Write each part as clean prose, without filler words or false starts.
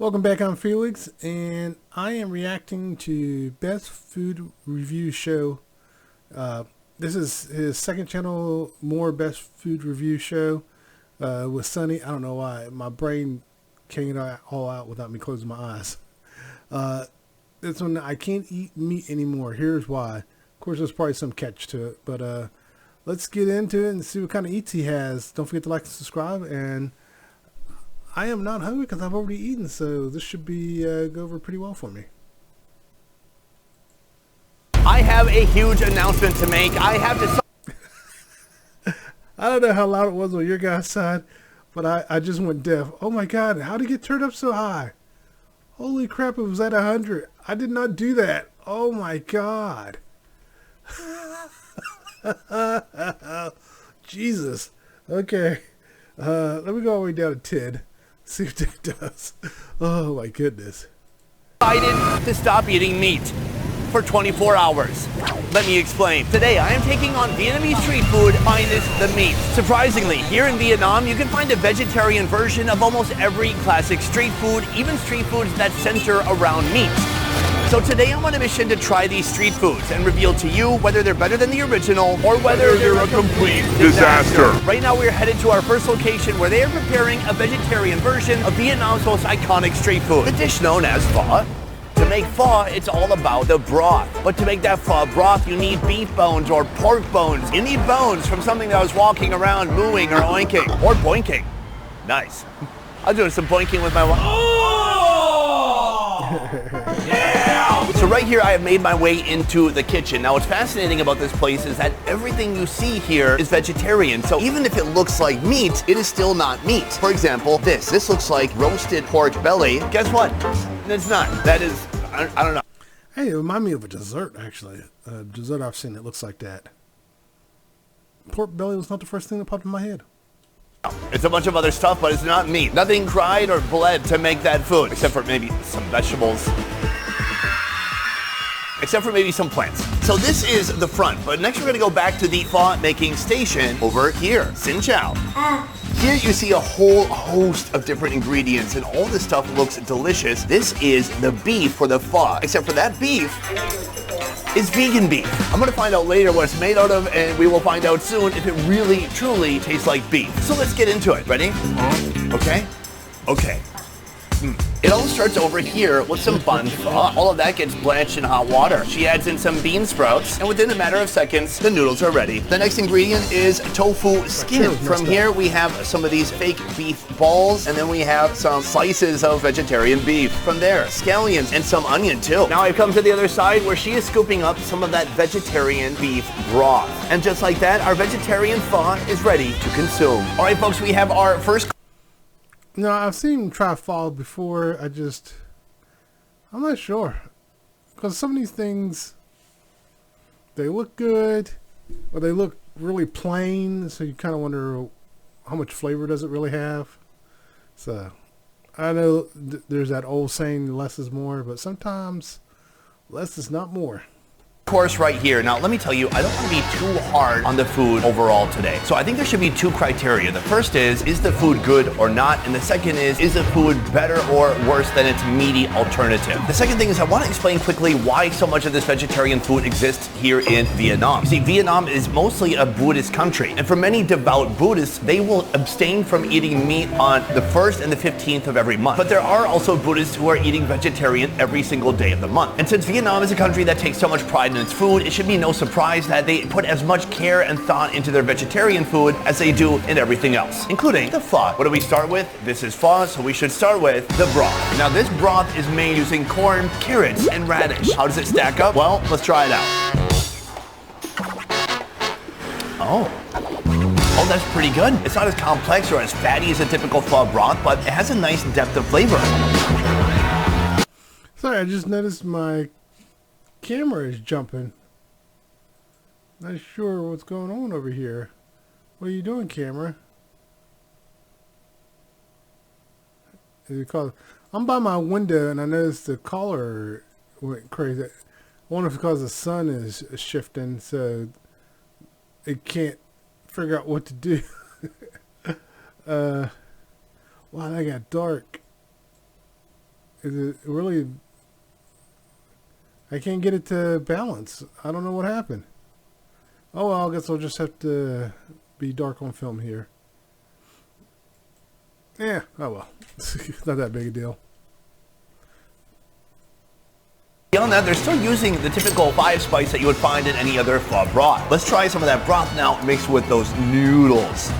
Welcome back. I'm Felix, and I am reacting to Best Food Review Show. This is his second channel, more Best Food Review Show with Sunny. I don't know why my brain can't get all out without me closing my eyes. This one, I can't eat meat anymore. Here's why. Of course, there's probably some catch to it, but let's get into it and see what kind of eats he has. Don't forget to like and subscribe, and I am not hungry because I've already eaten, so this should be go over pretty well for me. I have a huge announcement to make. I have to... I don't know how loud it was on your guys' side, but I just went deaf. Oh my god, how did it get turned up so high? Holy crap, it was at 100. I did not do that. Oh my god. Jesus. Okay. Let me go all the way down to 10. See what it does. Oh my goodness. Decided to stop eating meat for 24 hours. Let me explain. Today, I am taking on Vietnamese street food minus the meat. Surprisingly, here in Vietnam, you can find a vegetarian version of almost every classic street food, even street foods that center around meat. So today I'm on a mission to try these street foods and reveal to you whether they're better than the original or whether they're a complete disaster. Right now we're headed to our first location where they are preparing a vegetarian version of Vietnam's most iconic street food, the dish known as pho. To make pho, it's all about the broth. But to make that pho broth, you need beef bones or pork bones. You need bones from something that was walking around mooing or oinking or boinking. Nice. I'm doing some boinking with my So right here, I have made my way into the kitchen. Now, what's fascinating about this place is that everything you see here is vegetarian. So even if it looks like meat, it is still not meat. For example, this looks like roasted pork belly. Guess what? It's not. That is, I don't know. Hey, it reminded me of a dessert, actually. A dessert I've seen that looks like that. Pork belly was not the first thing that popped in my head. It's a bunch of other stuff, but it's not meat. Nothing cried or bled to make that food, except for maybe some vegetables. Except for maybe some plants. So this is the front, but next we're gonna go back to the pho making station over here. Xin Chao. Here you see a whole host of different ingredients, and all this stuff looks delicious. This is the beef for the pho, except for that beef is vegan beef. I'm gonna find out later what it's made out of, and we will find out soon if it really, truly tastes like beef. So let's get into it. Ready? Okay? Okay. It all starts over here with some bun pho. All of that gets blanched in hot water. She adds in some bean sprouts, and within a matter of seconds, the noodles are ready. The next ingredient is tofu skin. From here, we have some of these fake beef balls, and then we have some slices of vegetarian beef. From there, scallions and some onion too. Now I've come to the other side where she is scooping up some of that vegetarian beef broth. And just like that, our vegetarian pho is ready to consume. All right, folks, we have our first... No, I've seen him try fall before. I'm not sure. Because some of these things, they look good, or they look really plain, so you kind of wonder how much flavor does it really have. So, I know there's that old saying, less is more, but sometimes less is not more. Course right here. Now let me tell you, I don't want to be too hard on the food overall today. So I think there should be two criteria. The first is the food good or not? And the second is the food better or worse than its meaty alternative? The second thing is I want to explain quickly why so much of this vegetarian food exists here in Vietnam. You see, Vietnam is mostly a Buddhist country, and for many devout Buddhists, they will abstain from eating meat on the 1st and the 15th of every month. But there are also Buddhists who are eating vegetarian every single day of the month. And since Vietnam is a country that takes so much pride in its food, it should be no surprise that they put as much care and thought into their vegetarian food as they do in everything else, including the pho. What do we start with? This is pho, so we should start with the broth. Now this broth is made using corn, carrots, and radish. How does it stack up? Well, let's try it out. Oh, that's pretty good. It's not as complex or as fatty as a typical pho broth, but it has a nice depth of flavor. Sorry, I just noticed my camera is jumping. Not sure what's going on over here. What are you doing, camera? Is it called? I'm by my window and I noticed the color went crazy. I wonder if it's because the sun is shifting, so it can't figure out what to do. Wow, that got dark. Is it really? I can't get it to balance. I don't know what happened. Oh well, I guess I'll just have to be dark on film here. Yeah, oh well. It's not that big a deal. Beyond that, they're still using the typical 5 spice that you would find in any other pho broth. Let's try some of that broth now mixed with those noodles.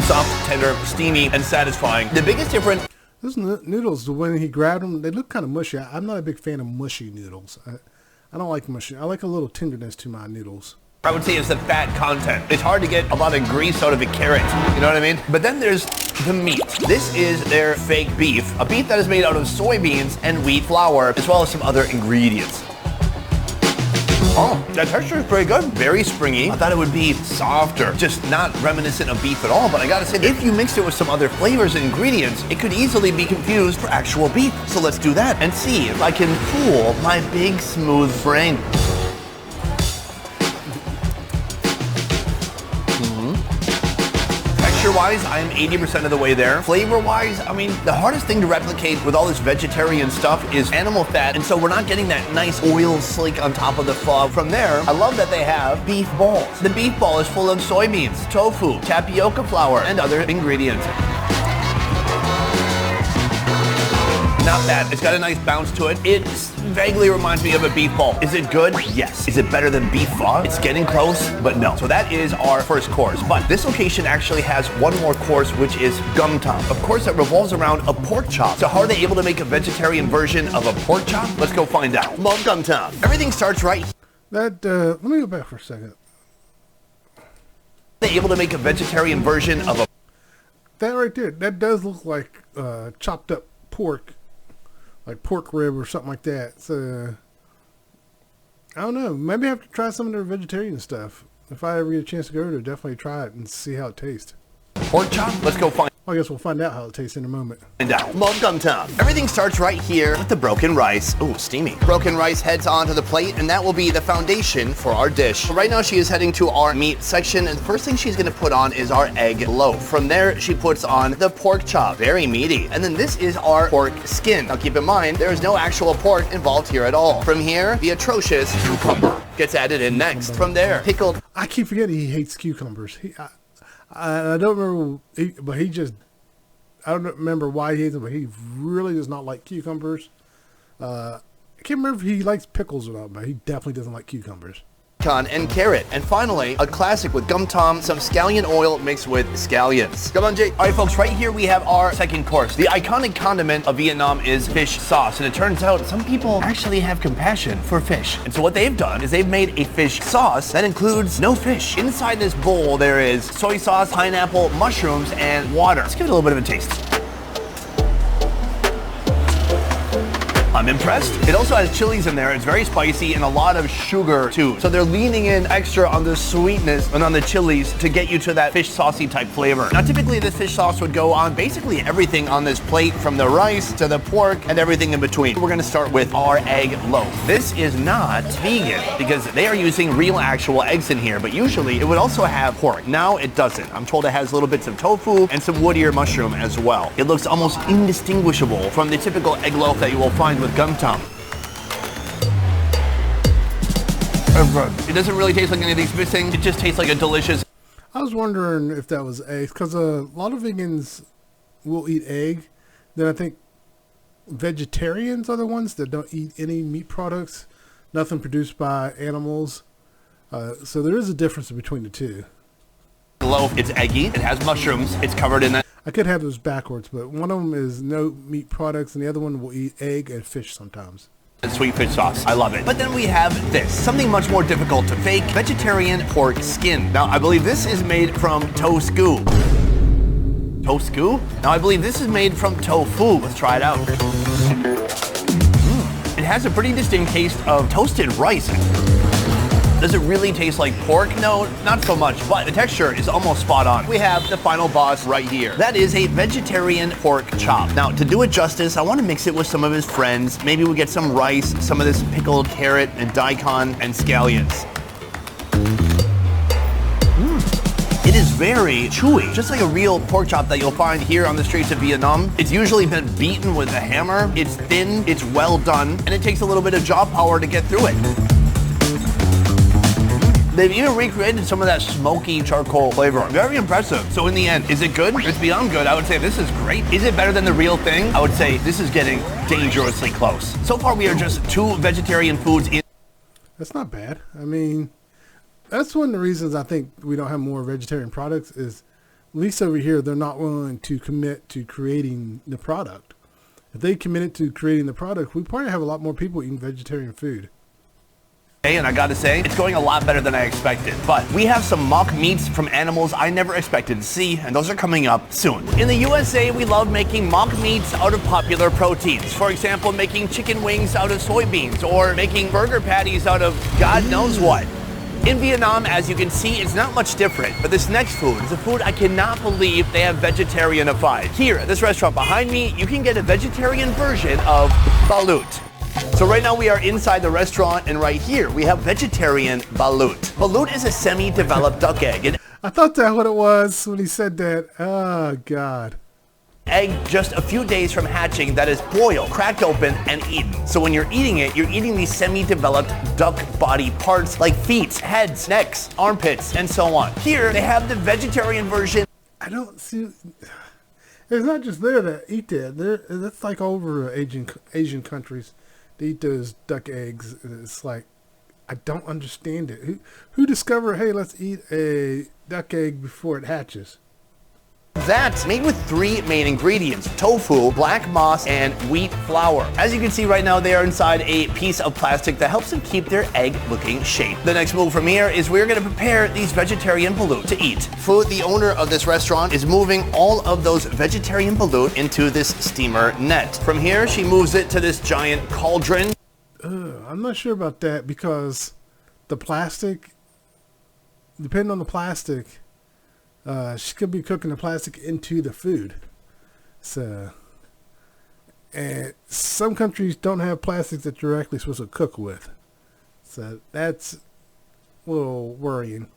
Soft, tender, steamy, and satisfying. The biggest difference... Those noodles, when he grabbed them, they look kind of mushy. I'm not a big fan of mushy noodles. I don't like mushy. I like a little tenderness to my noodles. I would say is the fat content. It's hard to get a lot of grease out of a carrot, you know what I mean? But then there's the meat. This is their fake beef, a beef that is made out of soybeans and wheat flour, as well as some other ingredients. Oh, that texture is pretty good. Very springy. I thought it would be softer, just not reminiscent of beef at all, but I gotta say, if you mixed it with some other flavors and ingredients, it could easily be confused for actual beef. So let's do that and see if I can fool my big smooth brain. Texture-wise, I am 80% of the way there. Flavor-wise, I mean, the hardest thing to replicate with all this vegetarian stuff is animal fat, and so we're not getting that nice oil slick on top of the pho. From there, I love that they have beef balls. The beef ball is full of soybeans, tofu, tapioca flour, and other ingredients. Not bad. It's got a nice bounce to it. It vaguely reminds me of a beef ball. Is it good? Yes. Is it better than beef pho? It's getting close, but no. So that is our first course. But this location actually has one more course, which is gum tom. Of course, that revolves around a pork chop. So how are they able to make a vegetarian version of a pork chop? Let's go find out. Love gum tom. Everything starts right. Let me go back for a second. They're able to make a vegetarian version of a... That right there, that does look like chopped up pork. Like pork rib or something like that. So, I don't know. Maybe I have to try some of their vegetarian stuff. If I ever get a chance to go there, definitely try it and see how it tastes. Pork chop? Let's go find... Well, I guess we'll find out how it tastes in a moment. Love gum tom. Everything starts right here with the broken rice. Ooh, steamy. Broken rice heads onto the plate, and that will be the foundation for our dish. Right now, she is heading to our meat section, and the first thing she's going to put on is our egg loaf. From there, she puts on the pork chop. Very meaty. And then this is our pork skin. Now, keep in mind, there is no actual pork involved here at all. From here, the atrocious cucumber gets added in next. From there, pickled... I keep forgetting he hates cucumbers. I don't remember, I don't remember why he hates them, but he really does not like cucumbers. I can't remember if he likes pickles or not, but he definitely doesn't like cucumbers. And carrot. And finally, a classic with gum tom, some scallion oil mixed with scallions. Come on, Jay. All right, folks, right here we have our second course. The iconic condiment of Vietnam is fish sauce. And it turns out some people actually have compassion for fish. And so what they've done is they've made a fish sauce that includes no fish. Inside this bowl, there is soy sauce, pineapple, mushrooms, and water. Let's give it a little bit of a taste. I'm impressed. It also has chilies in there. It's very spicy and a lot of sugar too. So they're leaning in extra on the sweetness and on the chilies to get you to that fish saucy type flavor. Now typically this fish sauce would go on basically everything on this plate, from the rice to the pork and everything in between. We're gonna start with our egg loaf. This is not vegan because they are using real actual eggs in here, but usually it would also have pork. Now it doesn't. I'm told it has little bits of tofu and some woodier mushroom as well. It looks almost indistinguishable from the typical egg loaf that you will find with gum tom. It doesn't really taste like any of these missing. It just tastes like a delicious... I was wondering if that was eggs, because a lot of vegans will eat egg. Then I think vegetarians are the ones that don't eat any meat products, nothing produced by animals. So there is a difference between the two. Loaf, it's eggy, it has mushrooms, it's covered in that. I could have those backwards, but one of them is no meat products and the other one will eat egg and fish sometimes. Sweet fish sauce. I love it. But then we have this, something much more difficult to fake, vegetarian pork skin. Now, I believe this is made from tofu. Tofu? Now, I believe this is made from tofu. Let's try it out. It has a pretty distinct taste of toasted rice. Does it really taste like pork? No, not so much, but the texture is almost spot on. We have the final boss right here. That is a vegetarian pork chop. Now, to do it justice, I want to mix it with some of his friends. Maybe we get some rice, some of this pickled carrot and daikon and scallions. It is is very chewy, just like a real pork chop that you'll find here on the streets of Vietnam. It's usually been beaten with a hammer. It's thin, it's well done, and it takes a little bit of jaw power to get through it. They've even recreated some of that smoky charcoal flavor. Very impressive. So in the end, is it good? It's beyond good. I would say this is great. Is it better than the real thing? I would say this is getting dangerously close. So far, we are just 2 vegetarian foods in. That's not bad. I mean, that's one of the reasons I think we don't have more vegetarian products is, at least over here, they're not willing to commit to creating the product. If they committed to creating the product, we probably have a lot more people eating vegetarian food. And I gotta say, it's going a lot better than I expected. But we have some mock meats from animals I never expected to see, and those are coming up soon. In the USA, we love making mock meats out of popular proteins. For example, making chicken wings out of soybeans, or making burger patties out of God knows what. In Vietnam, as you can see, it's not much different, but this next food is a food I cannot believe they have vegetarianified. Here at this restaurant behind me, you can get a vegetarian version of balut. So right now we are inside the restaurant, and right here we have vegetarian balut. Balut is a semi-developed duck egg. I thought that's what it was when he said that. Oh, God. Egg just a few days from hatching that is boiled, cracked open, and eaten. So when you're eating it, you're eating these semi-developed duck body parts like feet, heads, necks, armpits, and so on. Here they have the vegetarian version. I don't see... It's not just there that eat that. That's like all over Asian countries. They eat those duck eggs. It's like, I don't understand it. Who discovered, hey, let's eat a duck egg before it hatches? That's made with 3 main ingredients: tofu, black moss, and wheat flour. As you can see right now, they are inside a piece of plastic that helps them keep their egg-looking shape. The next move from here is we're going to prepare these vegetarian balut to eat. Food, the owner of this restaurant, is moving all of those vegetarian balut into this steamer net. From here, she moves it to this giant cauldron. I'm not sure about that because the plastic, depending on the plastic, she could be cooking the plastic into the food. So, and some countries don't have plastics that you're actually supposed to cook with. So that's a little worrying.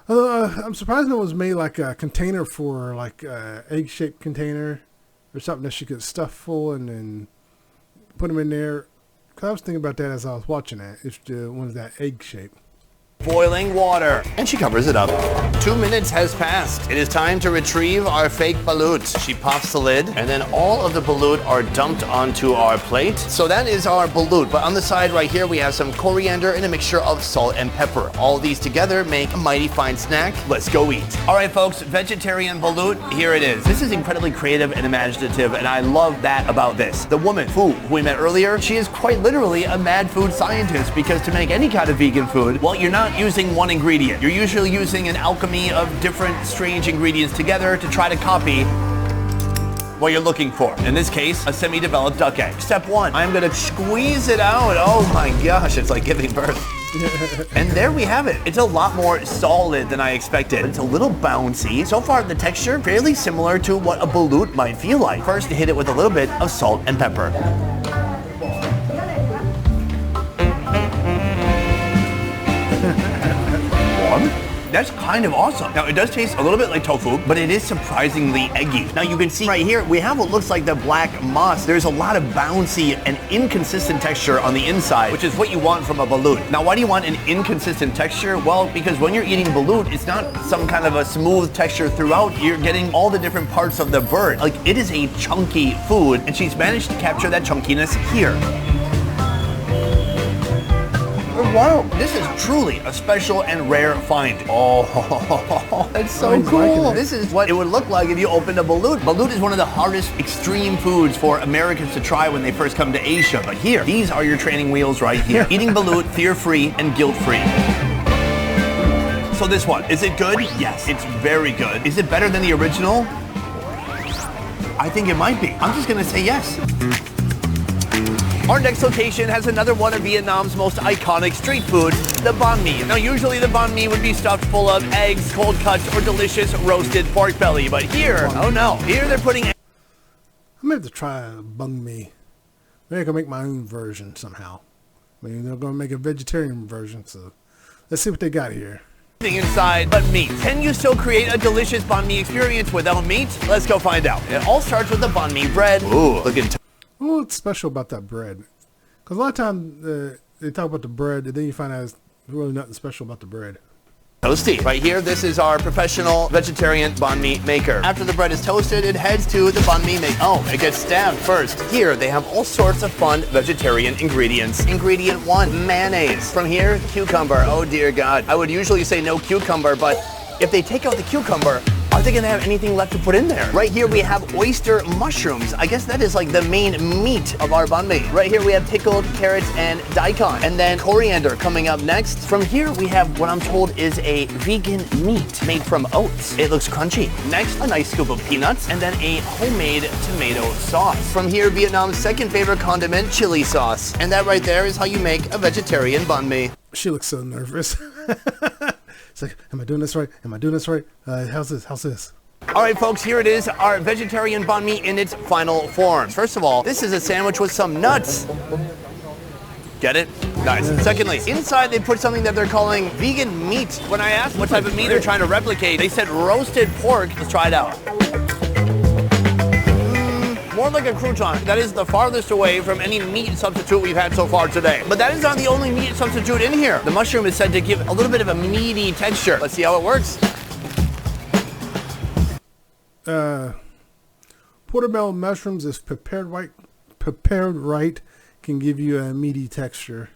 I'm surprised it was made like a container for like a egg-shaped container or something that she could stuff full and then put them in there. Cause I was thinking about that as I was watching that. It's the ones that egg shape. Boiling water, and she covers it up. 2 minutes has passed. It is time to retrieve our fake balut. She pops the lid, and then all of the balut are dumped onto our plate. So that is our balut, but on the side right here we have some coriander and a mixture of salt and pepper. All these together make a mighty fine snack. Let's go eat. All right, folks, vegetarian balut, here it is. This is incredibly creative and imaginative, and I love that about this. The woman, Fu, who we met earlier, she is quite literally a mad food scientist, because to make any kind of vegan food, well, you're not using one ingredient. You're usually using an alchemy of different strange ingredients together to try to copy what you're looking for. In this case, a semi-developed duck egg. Step 1, I'm gonna squeeze it out. Oh my gosh, it's like giving birth. And there we have it. It's a lot more solid than I expected. It's a little bouncy. So far, the texture fairly similar to what a balut might feel like. First, hit it with a little bit of salt and pepper. That's kind of awesome. Now, it does taste a little bit like tofu, but it is surprisingly eggy. Now, you can see right here, we have what looks like the black moss. There's a lot of bouncy and inconsistent texture on the inside, which is what you want from a balut. Now, why do you want an inconsistent texture? Well, because when you're eating balut, it's not some kind of a smooth texture throughout. You're getting all the different parts of the bird. Like, it is a chunky food, and she's managed to capture that chunkiness here. Wow, this is truly a special and rare find. Oh, that's so cool. This is what it would look like if you opened a balut. Balut is one of the hardest extreme foods for Americans to try when they first come to Asia. But here, these are your training wheels right here. Eating balut fear-free and guilt-free. So this one, is it good? Yes, it's very good. Is it better than the original? I think it might be. I'm just gonna say yes. Our next location has another one of Vietnam's most iconic street foods, the banh mi. Now, usually the banh mi would be stuffed full of eggs, cold cuts, or delicious roasted pork belly. But here, oh no, here they're putting... I'm going to have to try a banh mi. Maybe I can make my own version somehow. I mean, they're going to make a vegetarian version, so let's see what they got here. inside but meat. Can you still create a delicious banh mi experience without meat? Let's go find out. It all starts with the banh mi bread. Ooh, looking What's special about that bread? Because a lot of times they talk about the bread, and then you find out there's really nothing special about the bread. toasty. Right here, this is our professional vegetarian banh mi maker. After the bread is toasted, it heads to the banh mi maker. Oh, it gets stabbed first. Here, they have all sorts of fun vegetarian ingredients. Ingredient 1, mayonnaise. From here, cucumber. Oh dear God. I would usually say no cucumber, but if they take out the cucumber, are they gonna have anything left to put in there? Right here we have oyster mushrooms. I guess that is like the main meat of our banh mi. Right here we have pickled carrots and daikon. And then coriander coming up next. From here we have what I'm told is a vegan meat made from oats. It looks crunchy. Next, a nice scoop of peanuts and then a homemade tomato sauce. From here, Vietnam's second favorite condiment, chili sauce. And that right there is how you make a vegetarian banh mi. She looks so nervous. It's like, am I doing this right? Am I doing this right? How's this? How's this? All right, folks, here it is, our vegetarian banh mi in its final form. First of all, this is a sandwich with some nuts. Get it? Nice. Secondly, inside they put something that they're calling vegan meat. When I asked what type of meat they're trying to replicate, they said roasted pork. Let's try it out. More like a crouton. That is the farthest away from any meat substitute we've had so far today. But that is not the only meat substitute in here. The mushroom is said to give a little bit of a meaty texture. Let's see how it works. Portobello mushrooms, if prepared right, can give you a meaty texture.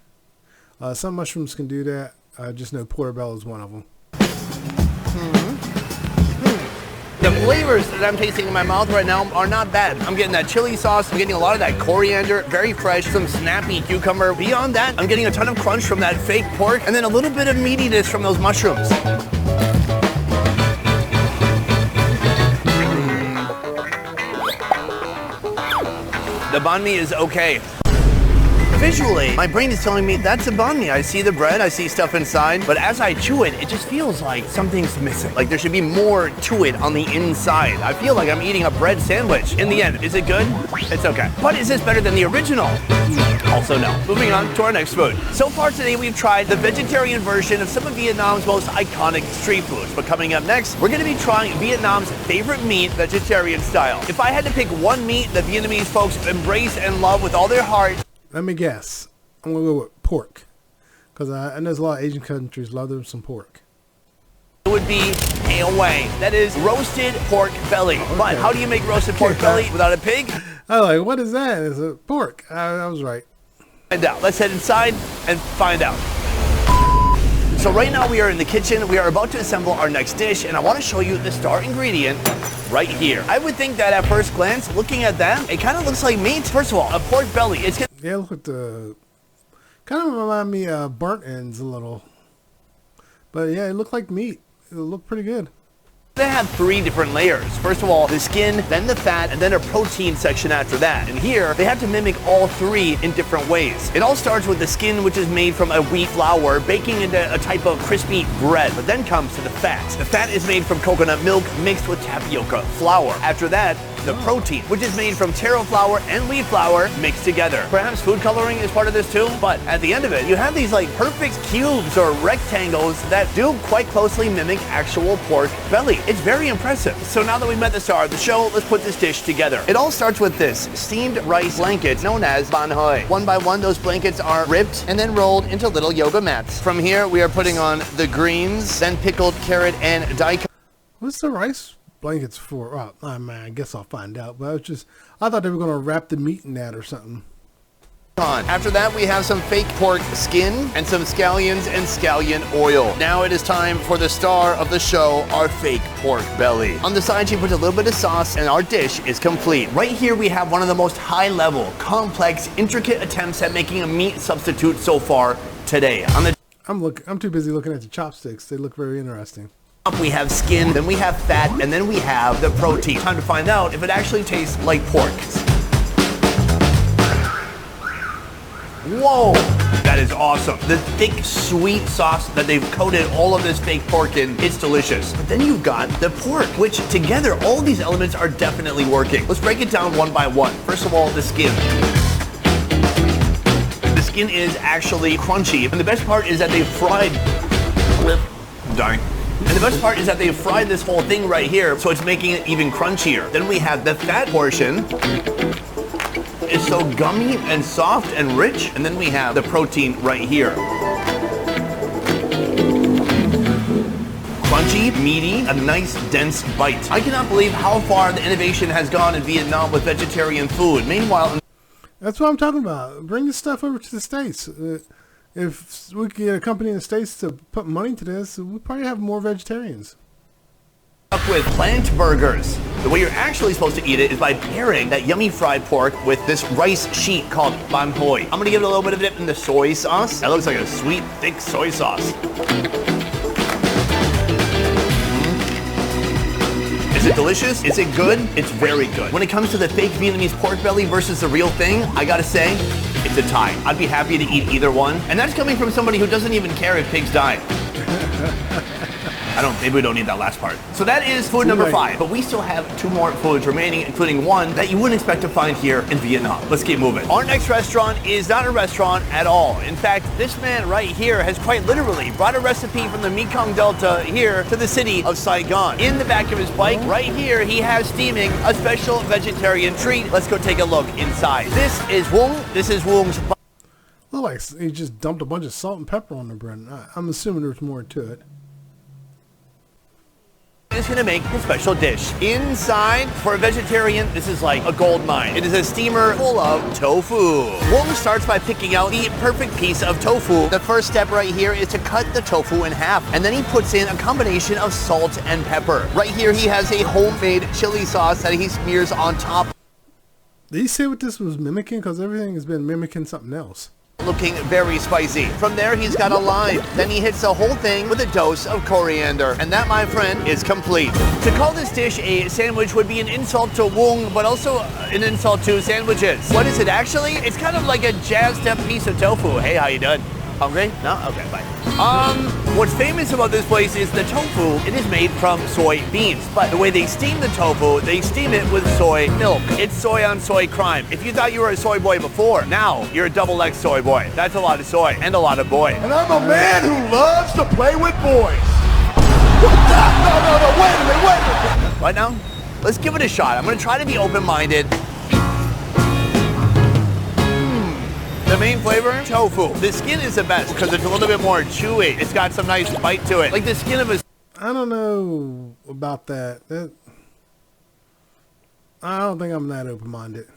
Some mushrooms can do that. I just know portobello is one of them. The flavors that I'm tasting in my mouth right now are not bad. I'm getting that chili sauce. I'm getting a lot of that coriander, very fresh, some snappy cucumber. Beyond that, I'm getting a ton of crunch from that fake pork and then a little bit of meatiness from those mushrooms. The banh mi is okay. Visually, my brain is telling me that's a banh mi. I see the bread, I see stuff inside, but as I chew it, it just feels like something's missing. Like there should be more to it on the inside. I feel like I'm eating a bread sandwich. In the end, is it good? It's okay. But is this better than the original? Also no. Moving on to our next food. So far today, we've tried the vegetarian version of some of Vietnam's most iconic street foods. But coming up next, we're gonna be trying Vietnam's favorite meat, vegetarian style. If I had to pick one meat that Vietnamese folks embrace and love with all their heart, let me guess. I'm going to go with pork. Because I know there's a lot of Asian countries love them some pork. it would be away. That is roasted pork belly. Okay. But how do you make roasted pork belly without a pig? I was like, what is that? It's a pork. I was right. Find out. Let's head inside and find out. So right now we are in the kitchen. We are about to assemble our next dish, and I want to show you the star ingredient right here. I would think that at first glance, looking at that, it kind of looks like meat. First of all, a pork belly. Yeah, look at the... kind of remind me of burnt ends a little. But yeah, it looked like meat. It looked pretty good. They have three different layers. First of all, the skin, then the fat, and then a protein section after that. And here, they have to mimic all three in different ways. It all starts with the skin, which is made from a wheat flour, baking into a type of crispy bread. But then comes to the fat. The fat is made from coconut milk mixed with tapioca flour. After that, the protein, which is made from taro flour and wheat flour mixed together. Perhaps food coloring is part of this too, but at the end of it, you have these like perfect cubes or rectangles that do quite closely mimic actual pork belly. It's very impressive. So now that we met the star of the show, let's put this dish together. It all starts with this steamed rice blanket known as ban hoi. One by one, those blankets are ripped and then rolled into little yoga mats. From here, we are putting on the greens, then pickled carrot and daikon. What's the rice blankets for? Well, I guess I'll find out. But I thought they were going to wrap the meat in that or something. After that, we have some fake pork skin and some scallions and scallion oil. Now it is time for the star of the show, our fake pork belly. On the side, she puts a little bit of sauce and our dish is complete. Right here, we have one of the most high-level, complex, intricate attempts at making a meat substitute so far today. I'm too busy looking at the chopsticks. They look very interesting. We have skin, then we have fat, and then we have the protein. Time to find out if it actually tastes like pork. Whoa, that is awesome. The thick, sweet sauce that they've coated all of this fake pork in, it's delicious. But then you've got the pork, which together, all these elements are definitely working. Let's break it down one by one. First of all, the skin. The skin is actually crunchy, and the best part is that they fried with dying. And the best part is that they fried this whole thing right here, so it's making it even crunchier. Then we have the fat portion. It's so gummy and soft and rich. And then we have the protein right here. Crunchy, meaty, a nice dense bite. I cannot believe how far the innovation has gone in Vietnam with vegetarian food. Meanwhile, that's what I'm talking about. Bring this stuff over to the States. If we could get a company in the States to put money into this, we'd probably have more vegetarians. Up with plant burgers. The way you're actually supposed to eat it is by pairing that yummy fried pork with this rice sheet called banh hoi. I'm gonna give it a little bit of dip in the soy sauce. That looks like a sweet, thick soy sauce. Is it delicious? Is it good? It's very good. When it comes to the fake Vietnamese pork belly versus the real thing, I gotta say, it's a tie. I'd be happy to eat either one. And that's coming from somebody who doesn't even care if pigs die. Maybe we don't need that last part. So that is food number 5, but we still have 2 more foods remaining, including one that you wouldn't expect to find here in Vietnam. Let's keep moving. Our next restaurant is not a restaurant at all. In fact, this man right here has quite literally brought a recipe from the Mekong Delta here to the city of Saigon. In the back of his bike, right here, he has steaming a special vegetarian treat. Let's go take a look inside. This is Wung. This is Wung's. Look like he just dumped a bunch of salt and pepper on the bread. I'm assuming there's more to it. Is going to make a special dish. Inside, for a vegetarian, this is like a gold mine. It is a steamer full of tofu. Wong starts by picking out the perfect piece of tofu. The first step right here is to cut the tofu in half, and then he puts in a combination of salt and pepper. Right here, he has a homemade chili sauce that he smears on top. Did he say what this was mimicking? Because everything has been mimicking something else. Looking very spicy. From there, he's got a lime. Then he hits the whole thing with a dose of coriander. And that, my friend, is complete. To call this dish a sandwich would be an insult to Wong, but also an insult to sandwiches. What is it actually? It's kind of like a jazzed up piece of tofu. Hey, how you doing? Hungry? No? Okay, bye. What's famous about this place is the tofu. It is made from soy beans, but the way they steam the tofu, they steam it with soy milk. It's soy on soy crime. If you thought you were a soy boy before, now you're a double X soy boy. That's a lot of soy and a lot of boy. And I'm a man who loves to play with boys. What the? No, wait a minute. Right now, let's give it a shot. I'm gonna try to be open-minded. The main flavor, tofu. The skin is the best because it's a little bit more chewy. It's got some nice bite to it. Like the skin of a... I don't know about that. I don't think I'm that open-minded.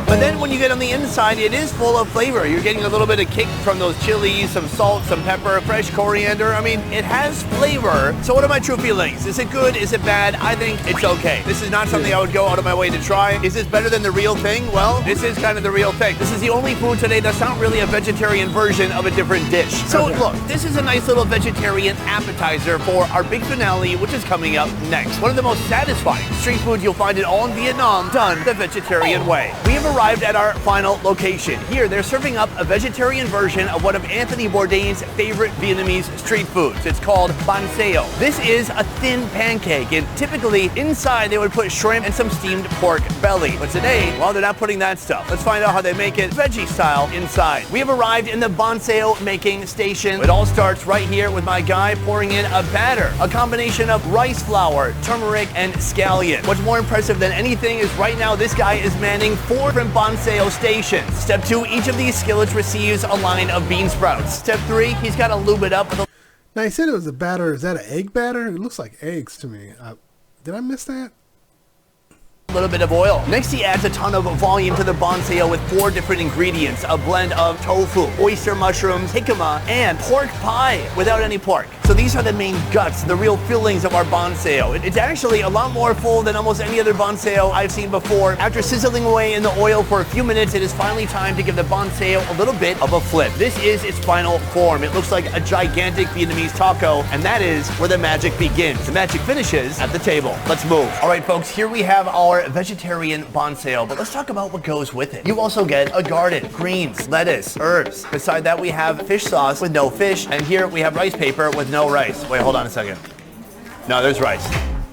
But then when you get on the inside, it is full of flavor. You're getting a little bit of kick from those chilies, some salt, some pepper, fresh coriander. I mean, it has flavor. So what are my true feelings? Is it good? Is it bad? I think it's okay. This is not something I would go out of my way to try. Is this better than the real thing? Well, this is kind of the real thing. This is the only food today that's not really a vegetarian version of a different dish. So look, this is a nice little vegetarian appetizer for our big finale, which is coming up next. One of the most satisfying street foods you'll find in all in Vietnam, done the vegetarian way. We have arrived at our final location. Here, they're serving up a vegetarian version of one of Anthony Bourdain's favorite Vietnamese street foods. It's called bánh xèo. This is a thin pancake, and typically inside they would put shrimp and some steamed pork belly. But today, well, they're not putting that stuff. Let's find out how they make it veggie style inside. We have arrived in the bánh xèo making station. It all starts right here with my guy pouring in a batter, a combination of rice flour, turmeric, and scallion. What's more impressive than anything is right now this guy is manning 4 different bánh xèo stations. Step 2, each of these skillets receives a line of bean sprouts. Step 3, he's got to lube it up with a... Now, he said it was a batter. Is that an egg batter? It looks like eggs to me. Did I miss that? little bit of oil. Next, he adds a ton of volume to the bánh xèo with 4 different ingredients, a blend of tofu, oyster mushrooms, jicama, and pork pie without any pork. So these are the main guts, the real fillings of our bánh xèo. It's actually a lot more full than almost any other bánh xèo I've seen before. After sizzling away in the oil for a few minutes, it is finally time to give the bánh xèo a little bit of a flip. This is its final form. It looks like a gigantic Vietnamese taco, and that is where the magic begins. The magic finishes at the table. Let's move. All right, folks, here we have our vegetarian bánh xèo, but let's talk about what goes with it. You also get a garden, greens, lettuce, herbs. Beside that, we have fish sauce with no fish, and here we have rice paper with no rice. Wait, hold on a second. No, there's rice.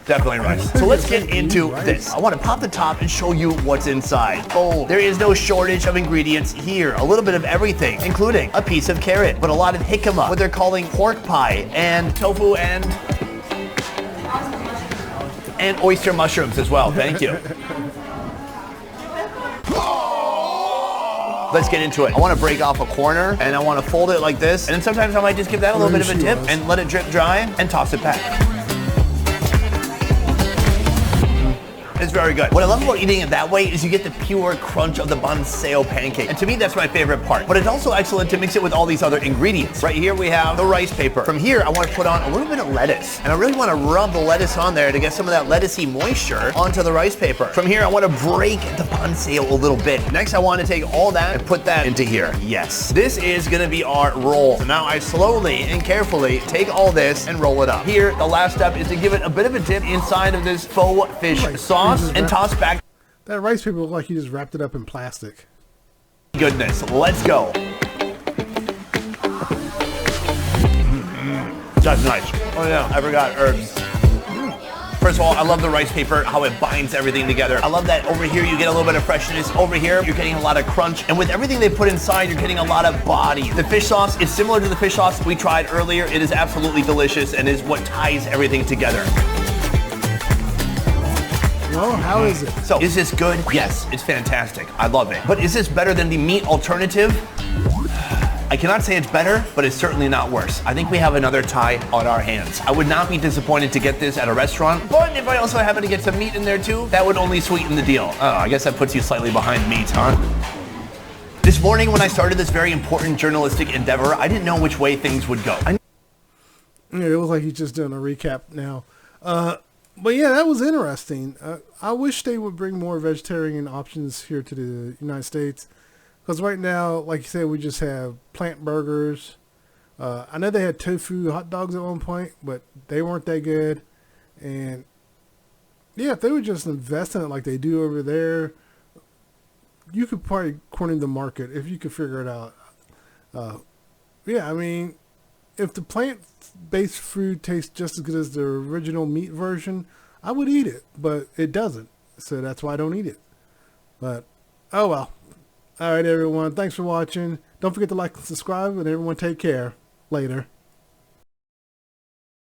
Definitely rice. So let's get into this. I want to pop the top and show you what's inside. Oh, there is no shortage of ingredients here. A little bit of everything, including a piece of carrot, but a lot of jicama, what they're calling pork pie, and tofu and oyster mushrooms as well. Thank you. Let's get into it. I want to break off a corner and I want to fold it like this. And then sometimes I might just give that a little bit of a dip and let it drip dry and toss it back. It's very good. What I love about eating it that way is you get the pure crunch of the banseo pancake. And to me, that's my favorite part. But it's also excellent to mix it with all these other ingredients. Right here, we have the rice paper. From here, I want to put on a little bit of lettuce. And I really want to rub the lettuce on there to get some of that lettucey moisture onto the rice paper. From here, I want to break the banseo a little bit. Next, I want to take all that and put that into here. Yes, this is going to be our roll. So now I slowly and carefully take all this and roll it up. Here, the last step is to give it a bit of a dip inside of this faux fish sauce and toss back. That rice paper looked like you just wrapped it up in plastic. Goodness, let's go. That's nice. Oh yeah, I forgot herbs. First of all, I love the rice paper, how it binds everything together. I love that over here you get a little bit of freshness. Over here, you're getting a lot of crunch. And with everything they put inside, you're getting a lot of body. The fish sauce is similar to the fish sauce we tried earlier. It is absolutely delicious and is what ties everything together. Well, how is it? So, is this good? Yes, it's fantastic. I love it. But is this better than the meat alternative? I cannot say it's better, but it's certainly not worse. I think we have another tie on our hands. I would not be disappointed to get this at a restaurant, but if I also happen to get some meat in there too, that would only sweeten the deal. Oh, I guess that puts you slightly behind meat, huh? This morning when I started this very important journalistic endeavor, I didn't know which way things would go. Yeah, it was like he's just doing a recap now. But yeah, that was interesting. I wish they would bring more vegetarian options here to the United States. Because right now, like you said, we just have plant burgers. I know they had tofu hot dogs at one point, but they weren't that good. And yeah, if they would just invest in it like they do over there, you could probably corner the market if you could figure it out. Yeah, I mean, if the plant-based food tastes just as good as the original meat version, I would eat it, but it doesn't. So that's why I don't eat it. But, oh well. All right, everyone. Thanks for watching. Don't forget to like and subscribe, and everyone take care. Later.